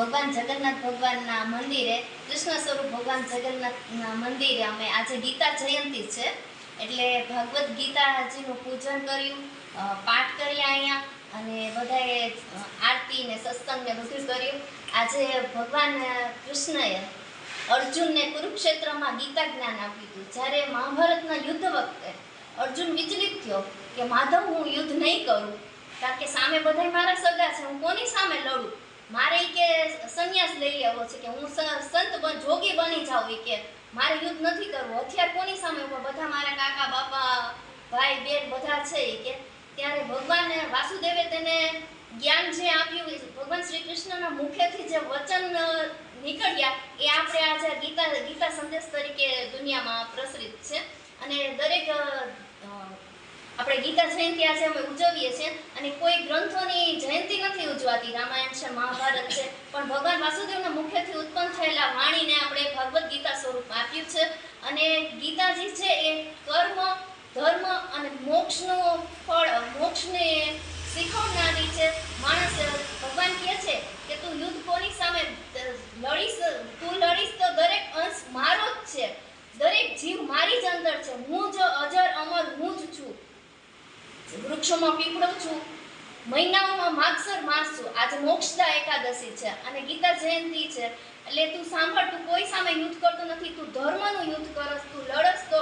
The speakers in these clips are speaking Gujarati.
ભગવાન જગન્નાથ ભગવાનના મંદિરે, કૃષ્ણ સ્વરૂપ ભગવાન જગન્નાથના મંદિરે અમે આજે ગીતા જયંતિ છે એટલે ભગવદ્ ગીતાજીનું પૂજન કર્યું, પાઠ કર્યા અહીંયા અને બધાએ આરતી ને સત્સંગ ને બધું કર્યું. આજે ભગવાન કૃષ્ણએ અર્જુનને કુરુક્ષેત્રમાં ગીતા જ્ઞાન આપ્યું હતું. જ્યારે મહાભારતના યુદ્ધ વખતે અર્જુન વિચલિત થયો કે માધવ હું યુદ્ધ નહીં કરું, કારણ કે સામે બધા મારા સગા છે, હું કોની સામે લડું, મારે કે સંન્યાસ લઈ લેવો છે, કે હું સંત જોગી બની જાઉં, કે મારે યુદ્ધ નથી કરવું, હથિયાર કોની સામે, બધા મારા કાકા બાપા ભાઈ બેન બધા છે કે. ત્યારે ભગવાન વાસુદેવે તેને જ્ઞાન જે આપ્યું, ભગવાન શ્રી કૃષ્ણના મુખેથી જે વચન નીકળ્યા એ આપણે આજે ગીતા સંદેશ તરીકે દુનિયામાં પ્રસરિત છે. અને દરેક આપણે ગીતા જયંતિ આજે અમે ઉજવીએ છીએ અને કોઈ ગ્રંથોની જયંતિ નથી ઉજવાતી, રામાયણ છે, મહાભારત છે, પણ ભગવાન વાસુદેવના મુખ્યથી ઉત્પન્ન થયેલા વાણીને આપણે ભગવદ્ ગીતા સ્વરૂપ આપ્યું છે. અને ગીતાજી છે એ કર્મ, ધર્મ અને મોક્ષનું ફળ, મોક્ષને શીખવનારી છે. માણસ, ભગવાન કહે છે કે તું યુદ્ધ કોની સામે લડીશ, તું લડીશ તો દરેક અંશ મારો જ છે, દરેક જીવ મારી જ અંદર છે, હું જ અજર અમર હું જ છું, વૃક્ષોમાં પીપળો છું, મહિનાઓમાં માગસર માસ છું. આજે મોક્ષદા એકાદશી છે અને ગીતા જયંતિ છે એટલે તું સાંભળ, તું કોઈ સામે યુદ્ધ કરતો નથી, તું ધર્મનું યુદ્ધ કરસ, તું લડસ તો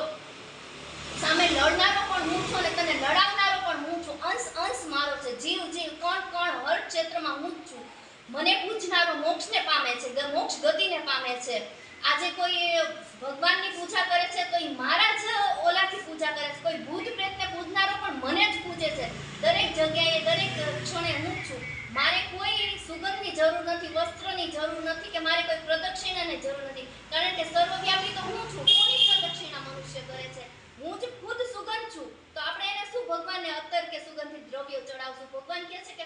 સામે લડનારો પણ હું છું અને તને લડાવનારો પણ હું છું, અંશ મારો છે, જીવ કણ હર ક્ષેત્રમાં હું જ છું. મને પૂજનારો મોક્ષને પામે છે, મોક્ષ ગતિને પામે છે. આજે કોઈ ભગવાનની પૂજા કરે છે તો એ મારા જ ઓલાથી પૂજા કરે છે, કોઈ ભૂત પ્રેતને પૂજનારો પણ મને જ પૂજે છે. દરેક જગ્યાએ દરેક ક્ષણે હું જ છું. મારે કોઈ સુગંધની જરૂર નથી, વસ્ત્રની જરૂર નથી, કે મારે કોઈ પ્રદક્ષિણાની જરૂર નથી, કારણ કે સર્વવ્યાપી તો હું છું. કોની પ્રદક્ષિણા મનુષ્ય કરે છે? હું જ ખુદ સુગંધ છું. તો આપણે એને શું ભગવાનને અત્તર કે સુગંધિત દ્રવ્યો ચડાવશું? ભગવાન કહે છે કે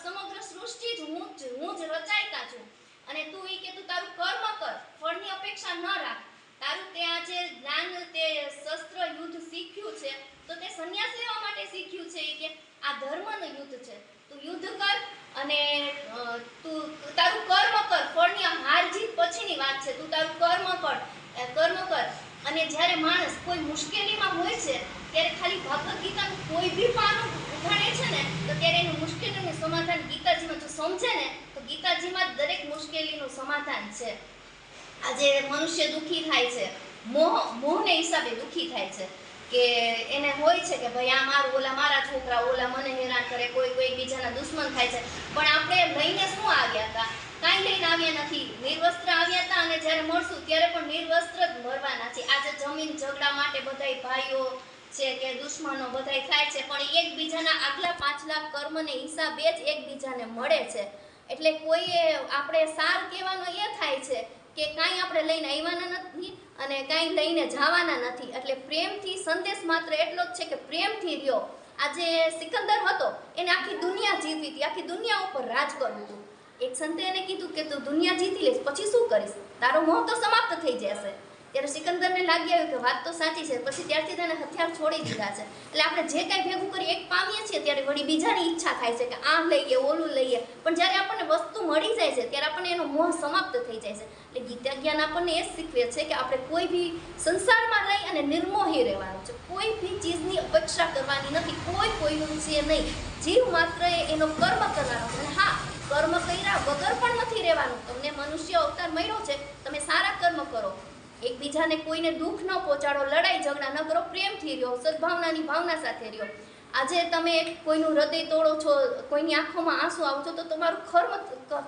સમગ્ર સૃષ્ટિ જ હું જ રચાયતા છું. અને તું કે તું તારું કર્મ કર, ફળની અપેક્ષા ન રાખ. તારું તે આજે જ્ઞાન, તે શસ્ત્ર યુદ્ધ શીખ્યું છે તો તે સંન્યાસ લેવા માટે શીખ્યું છે કે આ ધર્મનું યુદ્ધ છે. તું યુદ્ધ કર અને તું તારું કર્મ કર. ફળની હાર જીત પછીની વાત છે. તું તારું કર્મ કર. અને જ્યારે માણસ કોઈ મુશ્કેલીમાં હોય છે ત્યારે ખાલી ભગવદ્ ગીતાનું કોઈ બી પાનું ઉઘાડે છે ને તો ત્યારે એનું મુશ્કેલીનું સમાધાન ગીતાજીમાં જો સમજે ને તો ગીતાજીમાં દરેક મુશ્કેલીનું સમાધાન છે. આજે મનુષ્ય દુઃખી થાય છે, મોહને હિસાબે દુઃખી થાય છે કે એને હોય છે કે ભાઈ આ મારું, ઓલા મારા છોકરા, ઓલા મને હેરાન કરે, કોઈ બીજાના દુશ્મન થાય છે. પણ આપણે લઈને શું આવ્યા હતા? કાંઈ લઈને આવ્યા નથી, નિર્વસ્ત્ર આવ્યા હતા અને જ્યારે મળશું ત્યારે પણ નિર્વસ્ત્ર જ મરવાના છે. આજે જમીન ઝઘડા માટે બધાય ભાઈઓ છે કે દુશ્મનો બધાય થાય છે, પણ એકબીજાના આગલા પાછલા કર્મને હિસાબે જ એકબીજાને મળે છે. એટલે કોઈએ આપણે સાર કહેવાનો એ થાય છે કે કાંઈ આપણે લઈને આવવાના નથી અને કાંઈ લઈને જવાના નથી. એટલે પ્રેમથી સંદેશ માત્ર એટલો જ છે કે પ્રેમથી રહ્યો. આજે સિકંદર હતો, એને આખી દુનિયા જીતવી હતી, આખી દુનિયા ઉપર રાજ કરવું હતું. એક સંતે એને કીધું કે તું દુનિયા જીતી લઈશ પછી શું કરીશ, તારો મોહ તો સમાપ્ત થઈ જશે. ત્યારે સિકંદરને લાગી આવ્યું કે વાત તો સાચી છે. પછી ત્યારથી તેને હથિયાર છોડી દીધા છે. એટલે આપણે જે કાંઈ ભેગું કરી એક પામીએ છીએ ત્યારે વળી બીજાની ઈચ્છા થાય છે કે આમ લઈએ, ઓલું લઈએ, પણ જ્યારે આપણને વસ્તુ મળી જાય છે ત્યારે આપણને એનો મોહ સમાપ્ત થઈ જાય છે. એટલે ગીતા જ્ઞાન આપણને એ શીખવે છે કે આપણે કોઈ બી સંસારમાં રહી અને નિર્મોહી રહેવાનું છે. કોઈ બી ચીજની અપેક્ષા કરવાની નથી, કોઈનું છે નહીં. જીવ માત્ર એનો કર્મ કરવાનો છે. અને હા, કર્મ કર્યા વગર પણ નથી રહેવાનું. તમને મનુષ્ય અવતાર મળ્યો છે, તમે સારા કર્મ કરો, એકબીજાને કોઈને દુઃખ ન પહોંચાડો, લડાઈ ઝઘડા ન કરો, પ્રેમથી રહ્યો, સદભાવનાની ભાવના સાથે રહ્યો. આજે તમે કોઈનું હૃદય તોડો છો, કોઈની આંખોમાં આંસુ આવો છો તો તમારું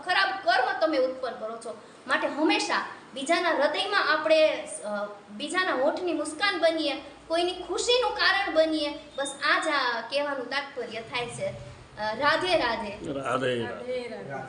ખરાબ કર્મ તમે ઉત્પન્ન કરો છો. માટે હંમેશા બીજાના હૃદયમાં આપણે બીજાના હોઠની મુસ્કાન બનીએ, કોઈની ખુશીનું કારણ બનીએ. બસ આ જ કહેવાનું તાત્પર્ય થાય છે. રાધે રાધે. રાધે રાધે.